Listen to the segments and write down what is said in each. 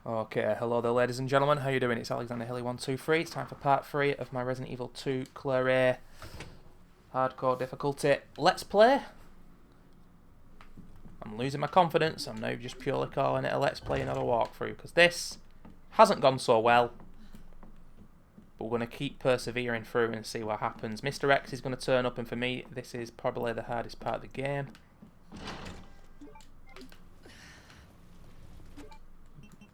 Okay, hello there ladies and gentlemen, how you doing? It's Alexander Hilly123. It's time for part 3 of my Resident Evil 2 Claire hardcore difficulty let's play. I'm losing my confidence. I'm now just purely calling it a let's play, not a walkthrough, because this hasn't gone so well. But we're going to keep persevering through and see what happens. Mr. X is going to turn up, and for me this is probably the hardest part of the game.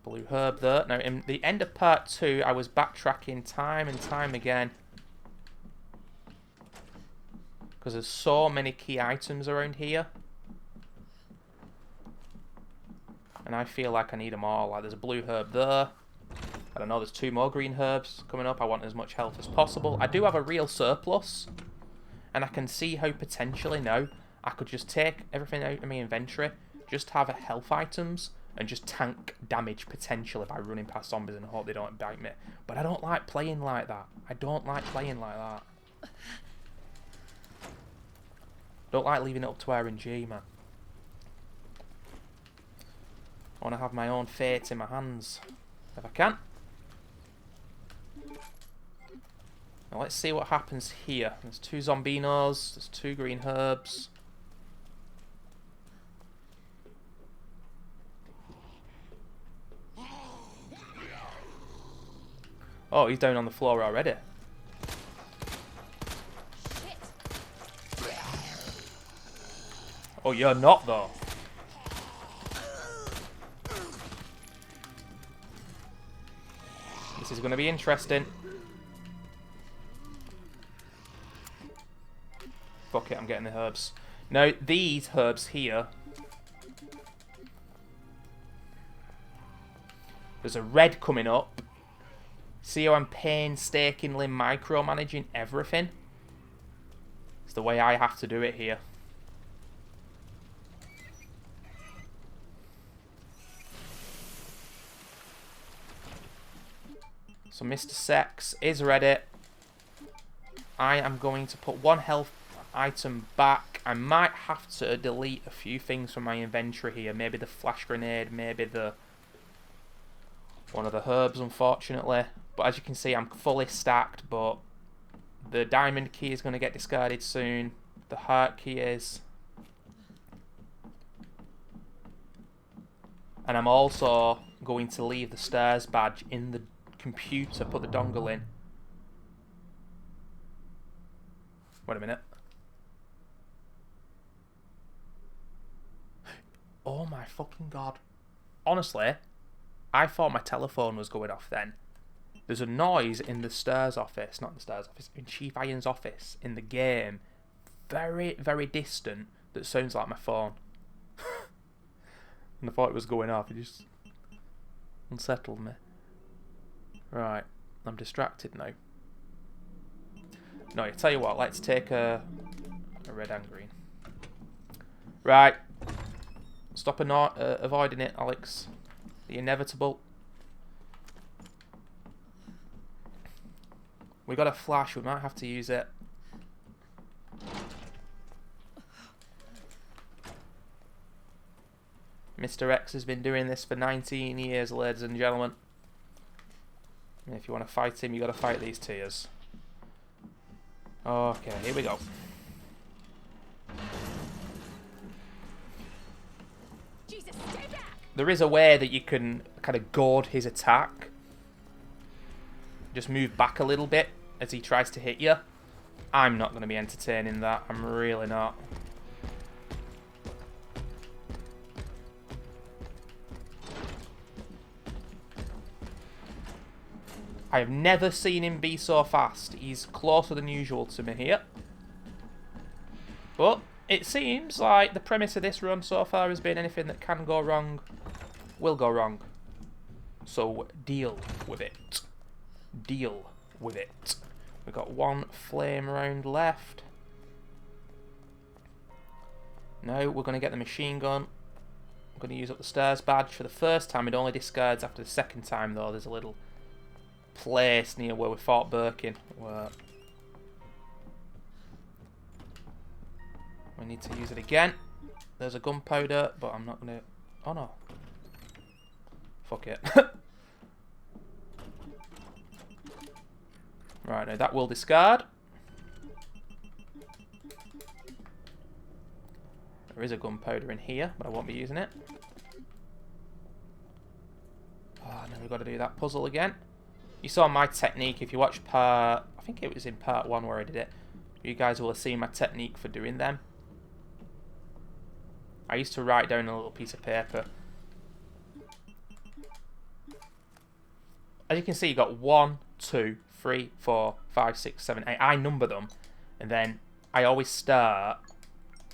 Blue herb there. Now, in the end of part 2, I was backtracking time and time again. Because there's so many key items around here. And I feel like I need them all. Like, there's a blue herb there. I don't know, there's 2 more green herbs coming up. I want as much health as possible. I do have a real surplus. And I can see how potentially now I could just take everything out of my inventory. Just have a health items. And just tank damage potentially by running past zombies and hope they don't bite me. But I don't like playing like that. I don't like playing like that. Don't like leaving it up to RNG, man. I want to have my own fate in my hands. If I can. Now let's see what happens here. There's 2 zombinos. There's 2 green herbs. Oh, he's down on the floor already. Oh, you're not, though. This is going to be interesting. Fuck it, I'm getting the herbs. Now, these herbs here. There's a red coming up. See how I'm painstakingly micromanaging everything? It's the way I have to do it here. So Mr. Sex is ready. I am going to put 1 health item back. I might have to delete a few things from my inventory here. Maybe the flash grenade, maybe the one of the herbs, unfortunately. But as you can see, I'm fully stacked, but the diamond key is going to get discarded soon. The heart key is. And I'm also going to leave the stairs badge in the computer, put the dongle in. Wait a minute. Oh my fucking god. Honestly, I thought my telephone was going off then. There's a noise in the stairs office, not the stairs office, in Chief Iron's office in the game, very, very distant, that sounds like my phone. And I thought it was going off, it just unsettled me. Right, I'm distracted now. No, I tell you what, let's take a red and green. Right, stop avoiding it, Alex. The inevitable. We got a flash, we might have to use it. Mr. X has been doing this for 19 years, ladies and gentlemen. And if you want to fight him, you got to fight these tears. Okay, here we go. Jesus, stay back. There is a way that you can kind of goad his attack. Just move back a little bit as he tries to hit you. I'm not going to be entertaining that. I'm really not. I have never seen him be so fast. He's closer than usual to me here. But it seems like the premise of this run so far has been anything that can go wrong will go wrong. So deal with it. Deal with it. We've got 1 flame round left. Now we're going to get the machine gun. I'm going to use up the stairs badge for the first time. It only discards after the second time, though. There's a little place near where we fought Birkin where we need to use it again. There's a gunpowder, but I'm not going to... Oh no. Fuck it. Right, now that will discard. There is a gunpowder in here, but I won't be using it. Oh, now we've got to do that puzzle again. You saw my technique if you watched part... I think it was in part 1 where I did it. You guys will have seen my technique for doing them. I used to write down a little piece of paper. As you can see, you got 1, 2, 3, 4, 5, 6, 7, 8. I number them. And then I always start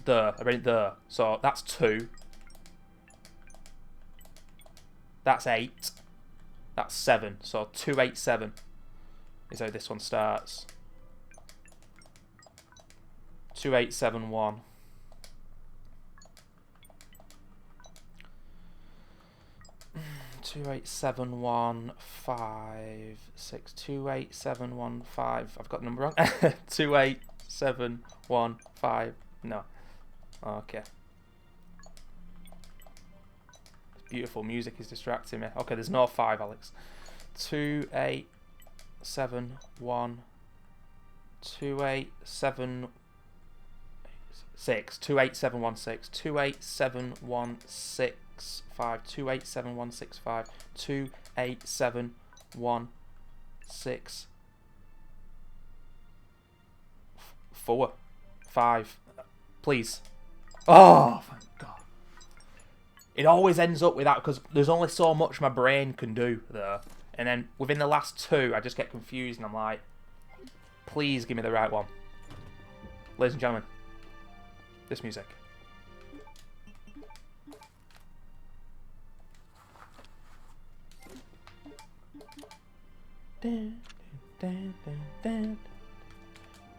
there. I read it there. So that's 2. That's 8. That's 7. So 2, 8, 7 is how this one starts. 2, 8, 7, 1. Two, 8, 7, 1, 5, 6. 2, 8, 7, 1, 5. I've got the number wrong. 2, 8, 7, 1, 5. No. Okay. Beautiful music is distracting me. Okay, there's no 5, Alex. 2, 8, 7, 1. 2, 8, 7, 6. 2, 8, 7, 1, 6. 2, 8, 7, 1, 6. 5 2 8 7 1 6 5 2 8 7 1 6 4 5. Please. Oh, thank God. It always ends up with that because there's only so much my brain can do there, and then within the last 2 I just get confused and I'm like, please give me the right one. Ladies and gentlemen, this music. Dun, dun, dun, dun,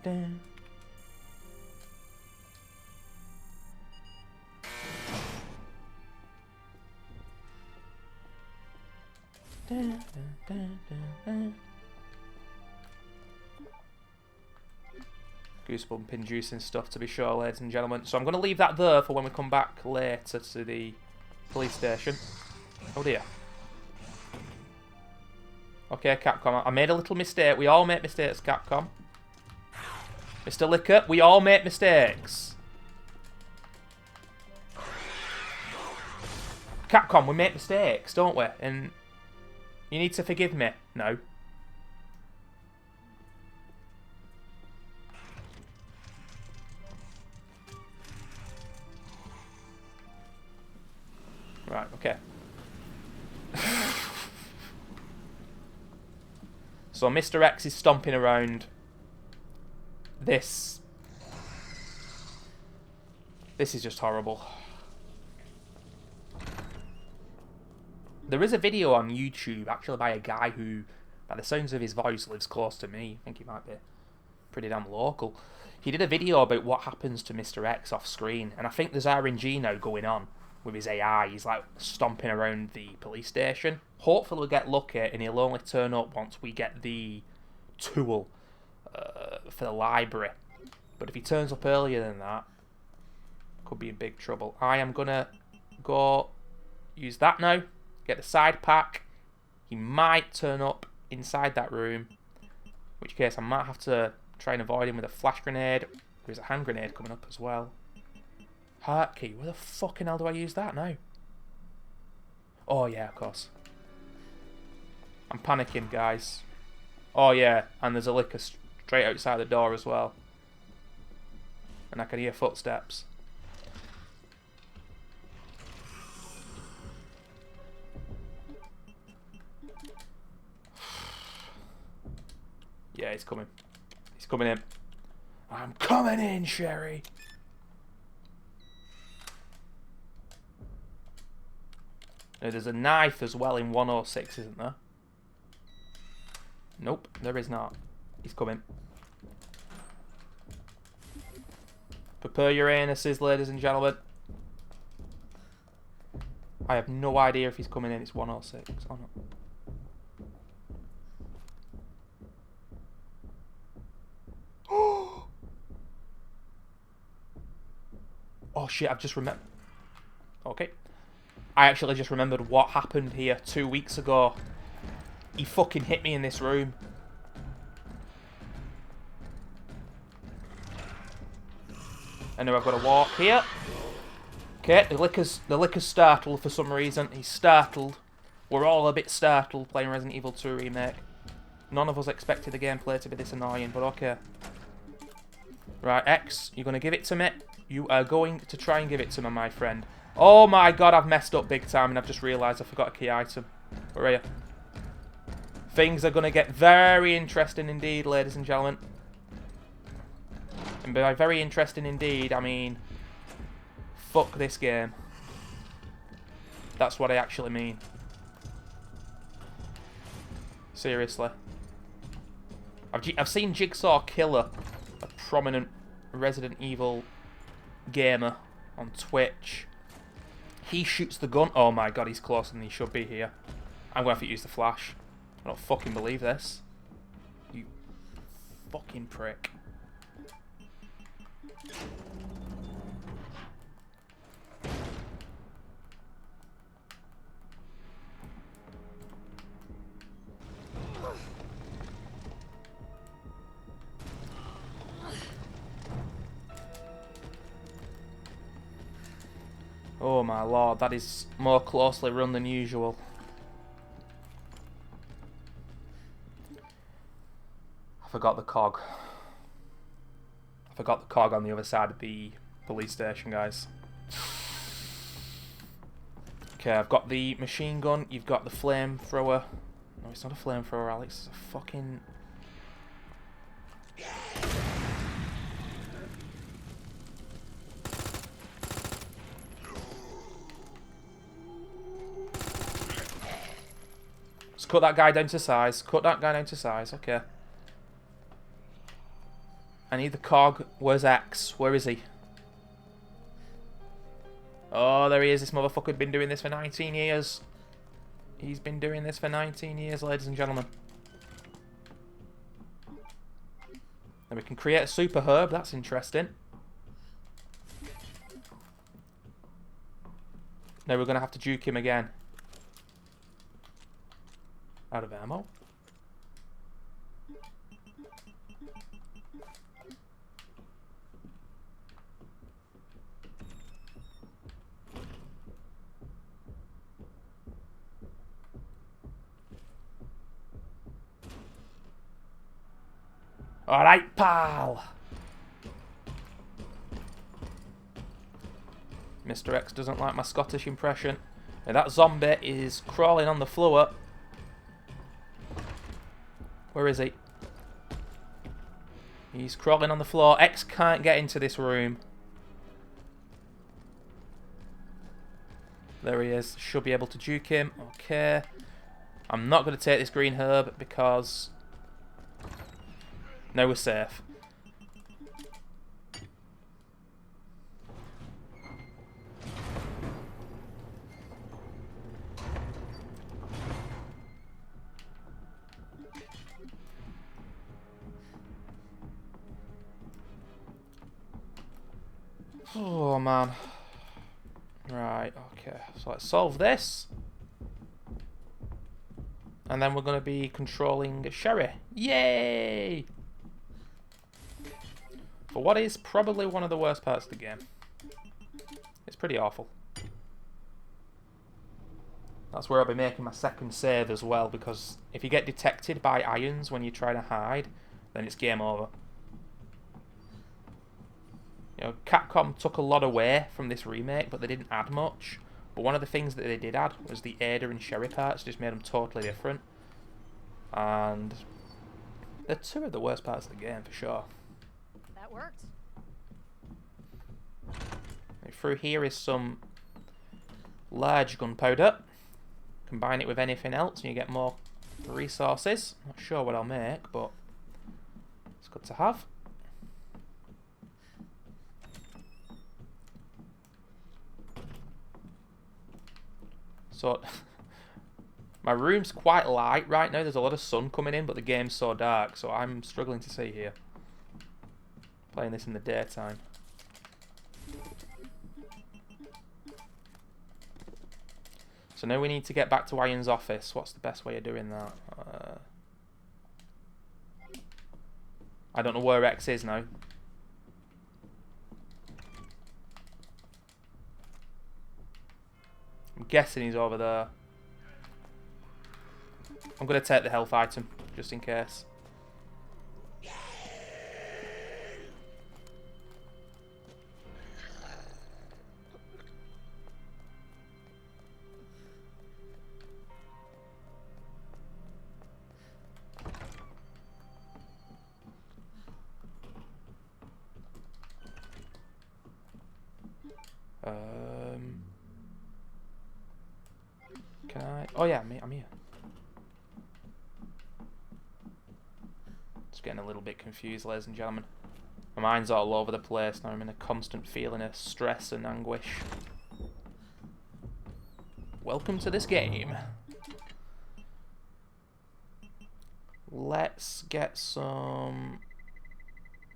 dun. Dun, dun, dun, dun, dun. Goosebump inducing stuff to be sure, ladies and gentlemen. So I'm going to leave that there for when we come back later to the police station. Oh dear. Okay, Capcom, I made a little mistake. We all make mistakes, Capcom. Mr. Licker, we all make mistakes. Capcom, we make mistakes, don't we? And you need to forgive me. No. Right, okay. So Mr. X is stomping around this. This is just horrible. There is a video on YouTube, actually by a guy who, by the sounds of his voice, lives close to me. I think he might be pretty damn local. He did a video about what happens to Mr. X off screen, and I think there's RNG now going on with his AI. He's like stomping around the police station. Hopefully we'll get lucky and he'll only turn up once we get the tool for the library. But if he turns up earlier than that, could be in big trouble. I am gonna go use that now, get the side pack. He might turn up inside that room, in which case I might have to try and avoid him with a flash grenade. There's a hand grenade coming up as well. Heart key, where the fucking hell do I use that now? Oh yeah, of course. I'm panicking, guys. Oh yeah, and there's a licker straight outside the door as well. And I can hear footsteps. Yeah, he's coming. He's coming in. I'm coming in, Sherry. Now, there's a knife as well in 106, isn't there? Nope, there is not. He's coming. Prepare your anuses, ladies and gentlemen. I have no idea if he's coming in. It's 106. Oh no. Oh shit, I've just remembered. Okay. I actually just remembered what happened here 2 weeks ago. He fucking hit me in this room. I know I've got to walk here. Okay, the licker's startled for some reason. He's startled. We're all a bit startled playing Resident Evil 2 Remake. None of us expected the gameplay to be this annoying, but okay. Right, X, you're going to give it to me. You are going to try and give it to me, my friend. Oh my god, I've messed up big time and I've just realised I forgot a key item. Where are you? Things are going to get very interesting indeed, ladies and gentlemen. And by very interesting indeed, I mean... fuck this game. That's what I actually mean. Seriously. I've seen Jigsaw Killer, a prominent Resident Evil gamer on Twitch. He shoots the gun. Oh my god, he's closer than he should be here. I'm going to have to use the flash. I don't fucking believe this. You fucking prick. Oh my lord, that is more closely run than usual. I forgot the cog. I forgot the cog on the other side of the police station, guys. Okay, I've got the machine gun, you've got the flamethrower. No, it's not a flamethrower, Alex. It's a fucking... Let's cut that guy down to size. Cut that guy down to size, okay. I need the cog. Where's X? Where is he? Oh, there he is. This motherfucker's been doing this for 19 years. He's been doing this for 19 years, ladies and gentlemen. Then we can create a super herb. That's interesting. Now we're going to have to juke him again. Out of ammo. Alright, pal! Mr. X doesn't like my Scottish impression. Now that zombie is crawling on the floor. Where is he? He's crawling on the floor. X can't get into this room. There he is. Should be able to juke him. Okay. I'm not going to take this green herb because... now we're safe. Oh man. Right, okay. So let's solve this. And then we're going to be controlling Sherry. Yay! For what is probably one of the worst parts of the game. It's pretty awful. That's where I'll be making my second save as well, because if you get detected by irons when you try to hide, then it's game over. You know, Capcom took a lot away from this remake, but they didn't add much. But one of the things that they did add was the Ada and Sherry parts, just made them totally different. And they're two of the worst parts of the game, for sure. That worked. Through here is some large gunpowder. Combine it with anything else and you get more resources. Not sure what I'll make, but it's good to have. So, my room's quite light right now. There's a lot of sun coming in, but the game's so dark, so I'm struggling to see here. Playing this in the daytime. So now we need to get back to Iron's office. What's the best way of doing that? I don't know where X is now. I'm guessing he's over there. I'm going to take the health item, just in case. Can I? Oh yeah, I'm here. Just getting a little bit confused, ladies and gentlemen. My mind's all over the place now. I'm in a constant feeling of stress and anguish. Welcome to this game. Let's get some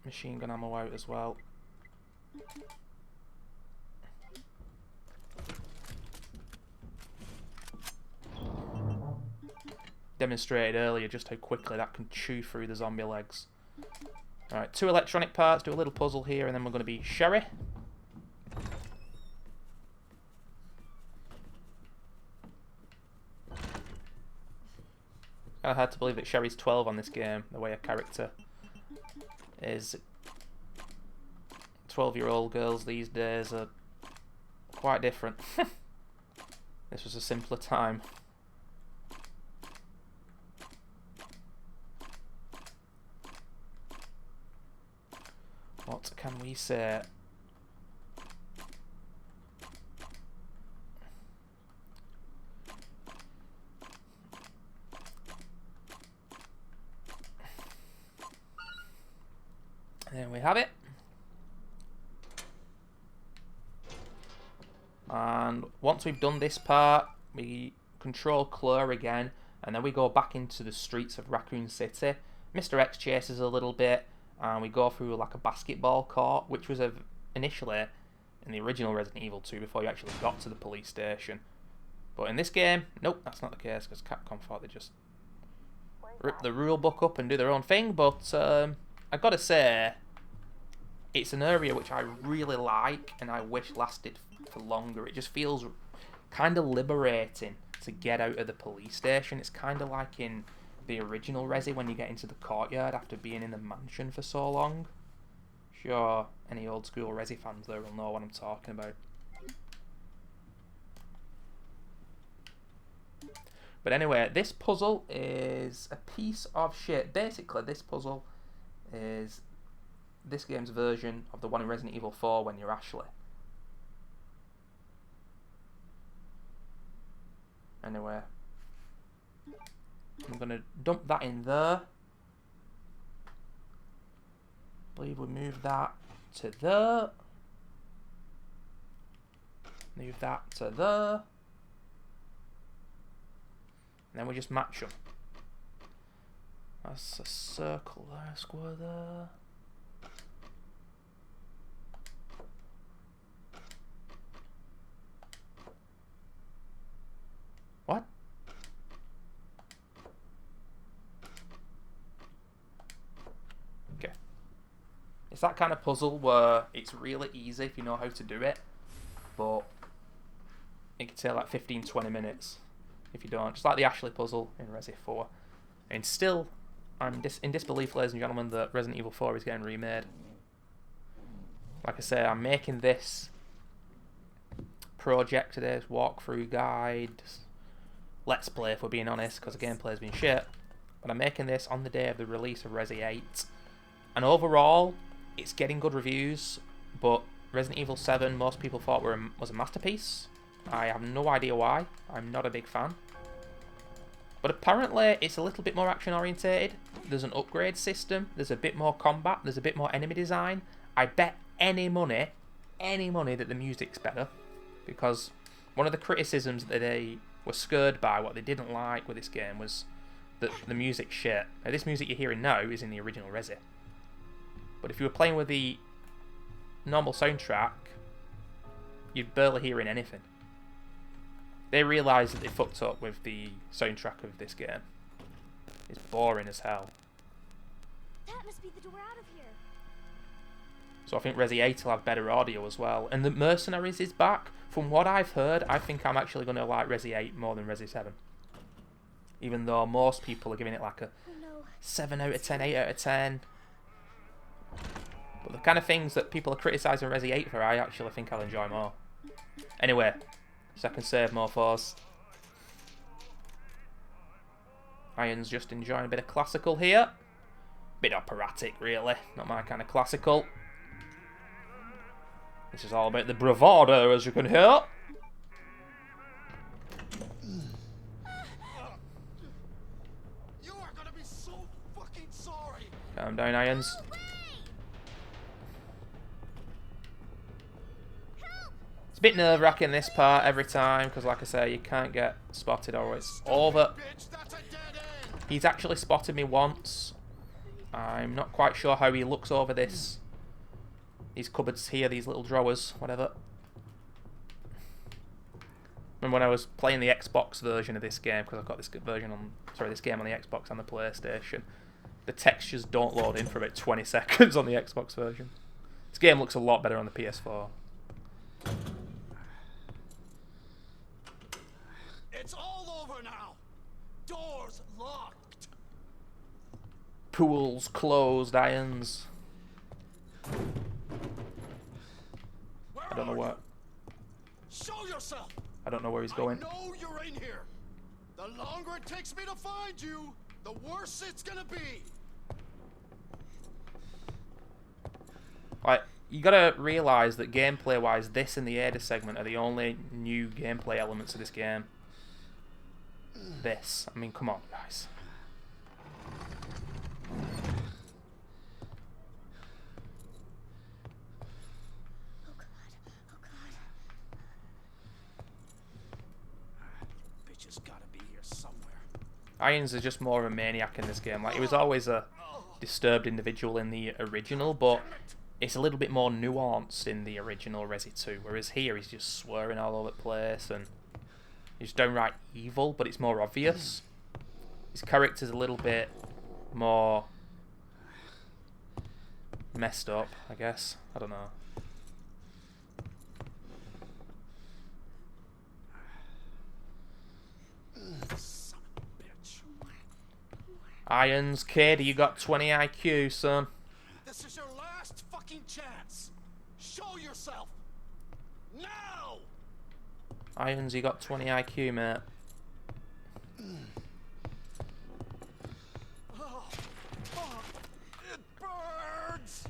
machine gun ammo out as well. Demonstrated earlier just how quickly that can chew through the zombie legs. Alright, 2 electronic parts, do a little puzzle here, and then we're going to be Sherry. Kinda hard to believe that Sherry's 12 on this game, the way her character is. 12-year-old girls these days are quite different. This was a simpler time. What can we say? There we have it. And once we've done this part, we control Claire again, and then we go back into the streets of Raccoon City. Mr. X chases a little bit, and we go through like a basketball court, which was initially in the original Resident Evil 2 before you actually got to the police station. But in this game, nope, that's not the case, because Capcom thought they'd just rip the rule book up and do their own thing. But I've got to say, it's an area which I really like and I wish lasted for longer. It just feels kind of liberating to get out of the police station. It's kind of like in the original Resi when you get into the courtyard after being in the mansion for so long. Sure, any old school Resi fans there will know what I'm talking about. But anyway, this puzzle is a piece of shit. Basically, this puzzle is this game's version of the one in Resident Evil 4 when you're Ashley. Anyway, I'm going to dump that in there. I believe we move that to there. Move that to there. And then we just match them. That's a circle there, a square there. What? Okay. It's that kind of puzzle where it's really easy if you know how to do it, but it can take like 15-20 minutes if you don't. Just like the Ashley puzzle in Resi 4. And still, I'm in disbelief, ladies and gentlemen, that Resident Evil 4 is getting remade. Like I say, I'm making this project today, this walkthrough guide, let's play if we're being honest, because the gameplay's been shit. But I'm making this on the day of the release of Resi 8. And overall, it's getting good reviews, but Resident Evil 7 most people thought was a masterpiece. I have no idea why. I'm not a big fan. But apparently it's a little bit more action orientated. There's an upgrade system, there's a bit more combat, there's a bit more enemy design. I bet any money that the music's better. Because one of the criticisms that they were scared by, what they didn't like with this game, was that the music's shit. Now, this music you're hearing now is in the original Resi. But if you were playing with the normal soundtrack, you'd barely hearing anything. They realised that they fucked up with the soundtrack of this game. It's boring as hell. That must be the door out of here. So I think Resi 8 will have better audio as well. And the Mercenaries is back. From what I've heard, I think I'm actually going to like Resi 8 more than Resi 7. Even though most people are giving it like a 7 out of 10, 8 out of 10. But the kind of things that people are criticising Resi 8 for, I actually think I'll enjoy more. Anyway, second save, mofos. Iron's just enjoying a bit of classical here. Bit operatic, really. Not my kind of classical. This is all about the bravado, as you can hear. You are gonna be so fucking sorry. Calm down, Irons. It's a bit nerve-wracking this part every time, because like I say, you can't get spotted or it's over. Bitch, that's a dead end. He's actually spotted me once. I'm not quite sure how he looks over these cupboards here, these little drawers, whatever. Remember when I was playing the Xbox version of this game, because I've got this version on, sorry, this game on the Xbox and the PlayStation. The textures don't load in for about 20 seconds on the Xbox version. This game looks a lot better on the PS4. It's all over now. Doors locked. Pools closed, Irons. I don't know where. Show yourself. I don't know where he's going. I know you're in here. The longer it takes me to find you, the worse it's gonna be. Like, you gotta realise that gameplay-wise, this and the Ada segment are the only new gameplay elements of this game. This. I mean, come on, guys. Oh God. Oh God. Bitch has gotta be here somewhere. Irons is just more of a maniac in this game. Like, he was always a disturbed individual in the original, but it's a little bit more nuanced in the original Resi 2, whereas here he's just swearing all over the place and he's downright evil, but it's more obvious. His character's a little bit more messed up, I guess. I don't know. Son of a bitch. Irons, kid, you got 20 IQ, son. This is your last fucking chance. Show yourself. Now! Irons, you got 20 IQ, mate. Oh, fuck. It burns.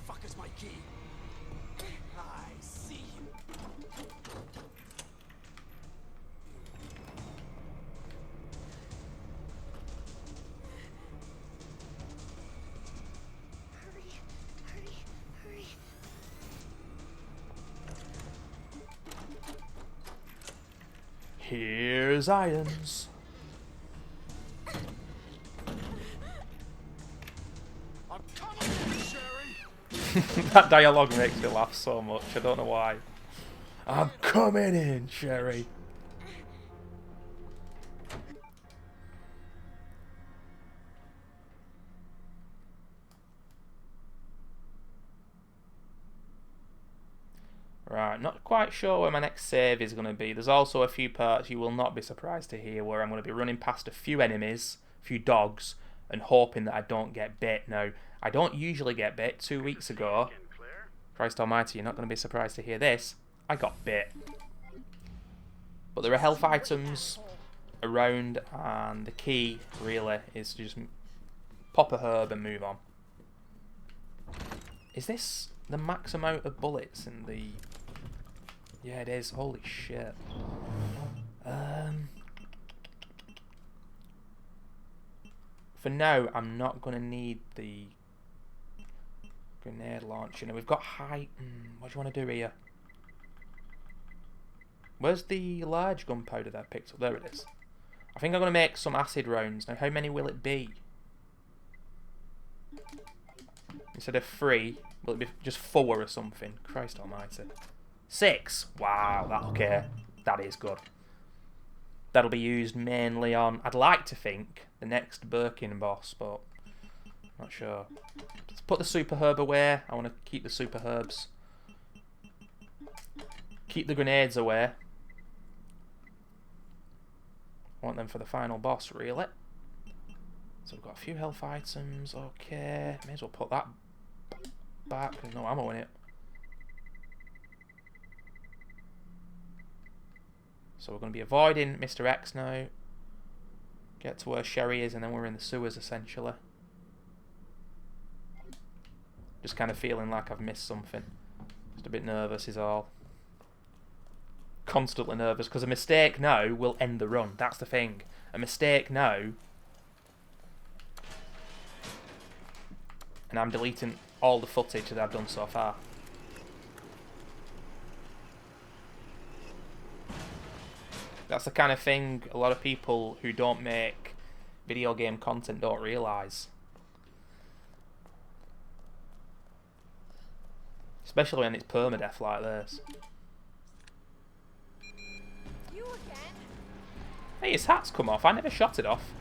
Fuck is my key? I see you. Hurry. Hurry. Hurry. Here's Irons. I'm coming in, Sherry. That dialogue makes me laugh so much. I don't know why. I'm coming in, Sherry. Right, not quite sure where my next save is going to be. There's also a few parts you will not be surprised to hear where I'm going to be running past a few enemies, a few dogs, and hoping that I don't get bit. Now, I don't usually get bit. 2 weeks ago, Christ almighty, you're not going to be surprised to hear this, I got bit. But there are health items around, and the key, really, is to just pop a herb and move on. Is this the max amount of bullets in the... Yeah, it is. Holy shit. For now, I'm not going to need the grenade launcher. Now, we've got high... what do you want to do here? Where's the large gunpowder that I picked up? There it is. I think I'm going to make some acid rounds. Now, how many will it be? Instead of 3, Will it be just 4 or something? Christ almighty. 6? Wow, that okay. That is good. That'll be used mainly on, I'd like to think, the next Birkin boss, but not sure. Let's put the super herb away. I want to keep the super herbs. Keep the grenades away. I want them for the final boss, really. So we've got a few health items. Okay, may as well put that back. There's no ammo in it. So we're going to be avoiding Mr. X now. Get to where Sherry is, and then we're in the sewers, essentially. Just kind of feeling like I've missed something. Just a bit nervous is all. Constantly nervous, because a mistake now will end the run. That's the thing. A mistake now, and I'm deleting all the footage that I've done so far. That's the kind of thing a lot of people who don't make video game content don't realise. Especially when it's permadeath like this. You again? Hey, his hat's come off. I never shot it off.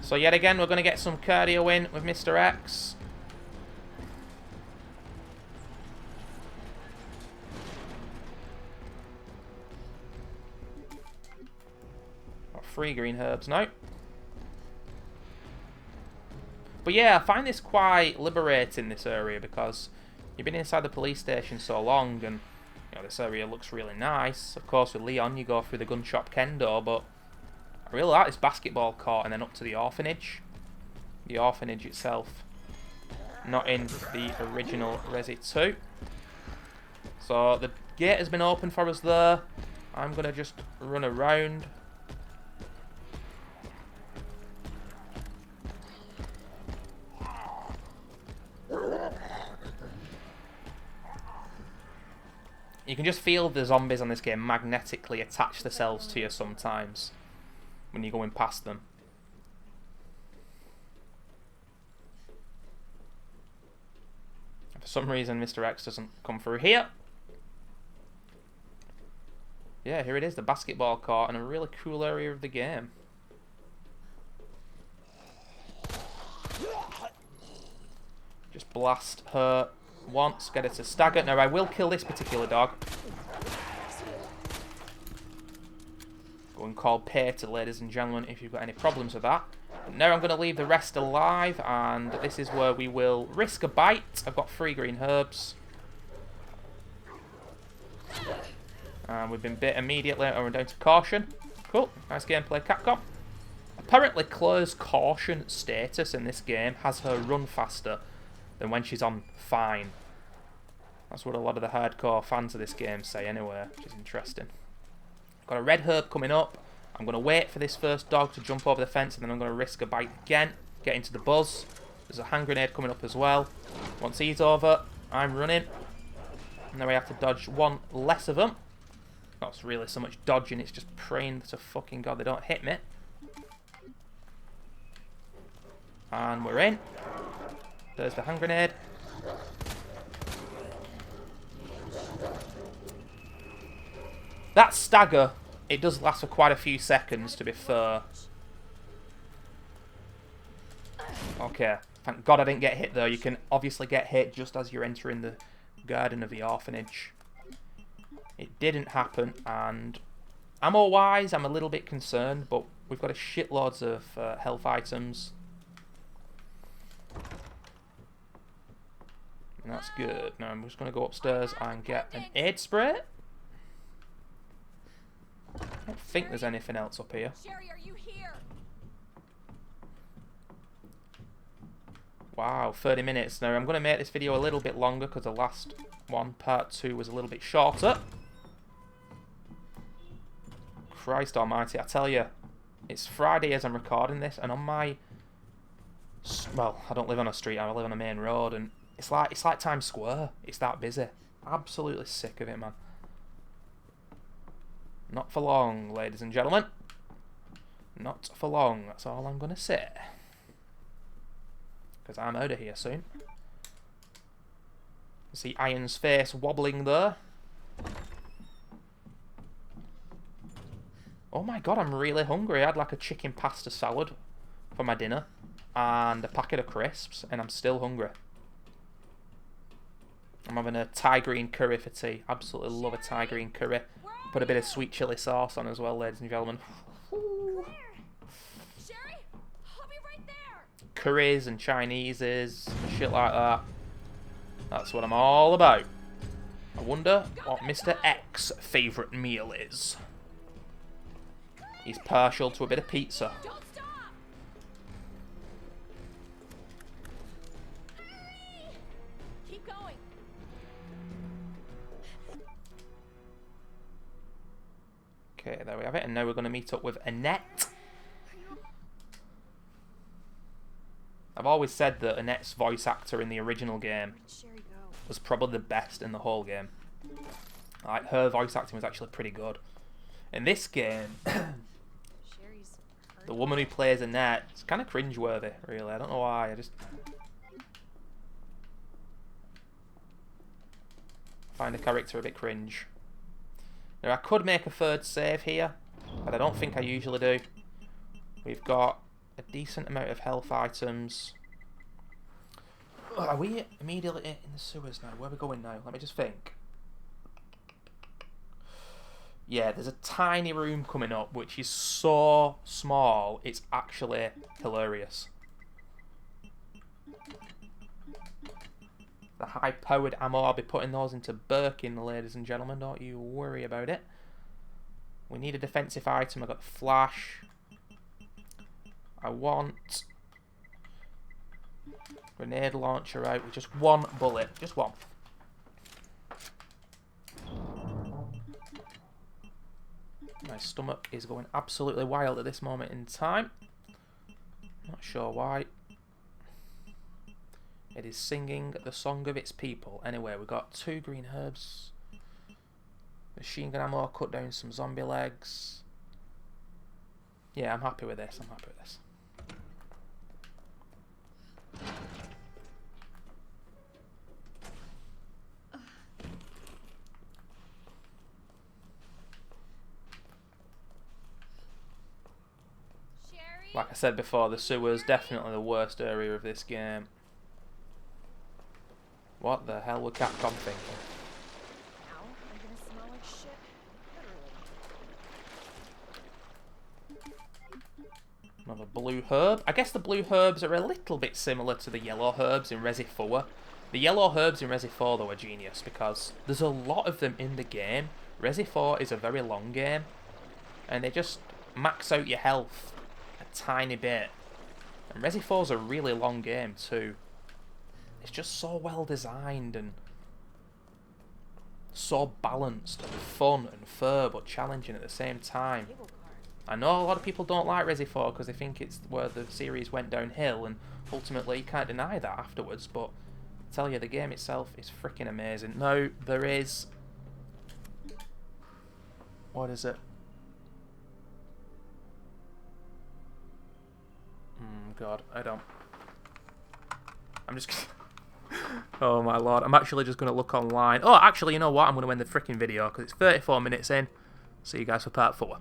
So yet again, we're going to get some cardio in with Mr. X. Got 3 green herbs now. But yeah, I find this quite liberating, this area, because you've been inside the police station so long, and you know, this area looks really nice. Of course, with Leon, you go through the gun shop kendo, but I really like this basketball court and then up to the orphanage. The orphanage itself, not in the original Resi 2. So the gate has been opened for us there. I'm going to just run around. You can just feel the zombies on this game magnetically attach themselves to you sometimes when you're going past them. For some reason, Mr. X doesn't come through here. Yeah, here it is, the basketball court, and a really cool area of the game. Just blast her once, get her to stagger. Now, I will kill this particular dog. Go and call pay to ladies and gentlemen if you've got any problems with that. But now I'm going to leave the rest alive, and this is where we will risk a bite. I've got 3 green herbs. And we've been bit immediately, and we're down to caution. Cool, nice gameplay, Capcom. Apparently, Claire's caution status in this game has her run faster than when she's on fine. That's what a lot of the hardcore fans of this game say anyway, which is interesting. Got a red herb coming up. I'm going to wait for this first dog to jump over the fence, and then I'm going to risk a bite again, get into the buzz. There's a hand grenade coming up as well. Once he's over, I'm running. And then we have to dodge 1 less of them. Not really so much dodging, it's just praying to fucking God they don't hit me. And we're in. There's the hand grenade. That stagger, it does last for quite a few seconds, to be fair. Okay, thank God I didn't get hit though. You can obviously get hit just as you're entering the garden of the orphanage. It didn't happen, and ammo-wise, I'm a little bit concerned, but we've got a shitloads of health items. And that's good. Now I'm just going to go upstairs and get an aid spray. I don't think there's anything else up here. Sherry, are you here? Wow, 30 minutes. Now I'm going to make this video a little bit longer because the last one, part 2, was a little bit shorter. Christ almighty, I tell you, it's Friday as I'm recording this, and on my... Well, I don't live on a street, I live on a main road, and it's like Times Square. It's that busy. Absolutely sick of it, man. Not for long, ladies and gentlemen. Not for long, that's all I'm going to say. because I'm out of here soon. See Iron's face wobbling there. Oh my god, I'm really hungry. I had like a chicken pasta salad for my dinner and a packet of crisps, and I'm still hungry. I'm having a Thai green curry for tea. Absolutely love a Thai green curry. Put a bit of sweet chili sauce on as well, ladies and gentlemen. Sherry, I'll be right there. Curries and Chineses and shit like that. That's what I'm all about. I wonder what Mr. X's favourite meal is. He's partial to a bit of pizza. Don't stop. Hurry. Keep going. Okay, there we have it. And now we're going to meet up with Annette. I've always said that Annette's voice actor in the original game was probably the best in the whole game. Like, her voice acting was actually pretty good. In this game, the woman who plays Annette is kind of cringeworthy, really. I don't know why. I just find the character a bit cringe. Now, I could make a third save here, but I don't think I usually do. We've got a decent amount of health items. Are we immediately in the sewers now? Where are we going now? Let me just think. Yeah, there's a tiny room coming up, which is so small, it's actually hilarious. The high-powered ammo, I'll be putting those into Birkin, ladies and gentlemen. Don't you worry about it. We need a defensive item. I've got the flash. I want grenade launcher out with just one bullet. Just one. My stomach is going absolutely wild at this moment in time. Not sure why. It is singing the song of its people. Anyway, we've got 2 green herbs. Machine gun ammo, cut down some zombie legs. Yeah, I'm happy with this. I'm happy with this. Sherry. Like I said before, the sewer's definitely the worst area of this game. What the hell were Capcom thinking? Ow, I'm gonna smell like shit. Literally. Another blue herb. I guess the blue herbs are a little bit similar to the yellow herbs in Resi 4. The yellow herbs in Resi 4 though are genius because there's a lot of them in the game. Resi 4 is a very long game and they just max out your health a tiny bit. And Resi 4 is a really long game too. It's just so well designed and so balanced and fun and fair but challenging at the same time. Cable car. I know a lot of people don't like Resi 4 because they think it's where the series went downhill, and ultimately you can't deny that afterwards, but I tell you, the game itself is freaking amazing. Now, there is... What is it? God, I don't... I'm just... Oh my lord, I'm actually just going to look online. Oh, actually, you know what? I'm going to end the freaking video because it's 34 minutes in. See you guys for part 4.